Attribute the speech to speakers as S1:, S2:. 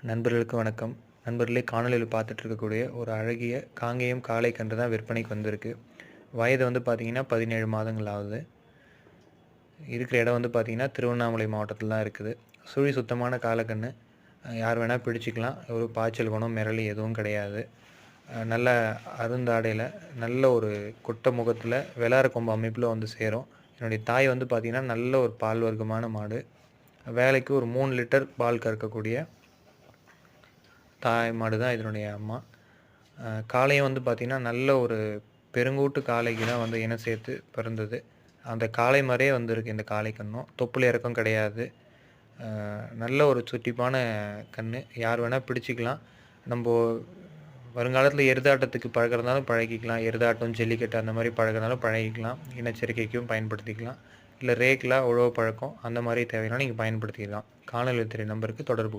S1: நண்பர்களுக்கு வணக்கம். நண்பர்களே, காணொளியில பார்த்துட்டு இருக்கக்கூடிய ஒரு அழகிய காங்கேயம் காளை கன்று தான் விற்பனைக்கு வந்திருக்கு. வயது வந்து பார்த்தீங்கன்னா 17 மாதங்கள் ஆகுது. இருக்கிற இடம் வந்து பார்த்தீங்கன்னா திருவண்ணாமலை மாவட்டத்தில தான் இருக்குது. சுழி சுத்தமான காளக்கன்று. யார் வேணா பிடிச்சிக்கலாம். ஒரு பாய்ச்சல் குணம், மிரளி எதுவும் கிடையாது. நல்ல அருந்தாடையில, நல்ல ஒரு குட்டை முகத்தில, வெள்ளார கொம்பு அமைப்பில வந்து சேரும். என்னுடைய தாய் வந்து பார்த்தீங்கன்னா நல்ல ஒரு பால் வர்க்கமான மாடு. வேலைக்கு ஒரு 3 லிட்டர் பால் கறக்கக்கூடிய தாய் மாடு தான் இதனுடைய அம்மா. காளையும் வந்து பார்த்திங்கன்னா, நல்ல ஒரு பெருங்கூட்டு காளைக்கு தான் வந்து இனம் சேர்த்து பிறந்தது. அந்த காளை மாரியே வந்திருக்கு இந்த காளை கன்றும். தொப்புள் இறக்கம் கிடையாது. நல்ல ஒரு சுட்டிப்பான கன்று. யார் வேணால் பிடிச்சிக்கலாம். நம்போ வருங்காலத்தில எருதாட்டத்துக்கு பழக்கிறதுனாலும் பழகிக்கலாம். எருதாட்டம், ஜல்லிக்கட்டு அந்த மாரி பழகுறதுனாலும் பழகிக்கலாம். இனச்சேர்க்கைக்கும் பயன்படுத்திக்கலாம். இல்லை ரேக்லா, உழவு பழக்கம் அந்த மாரி தேவைனாலும் நீங்கள் பயன்படுத்திக்கலாம். காணொளியில் தெரியும் நம்பருக்கு தொடர்பு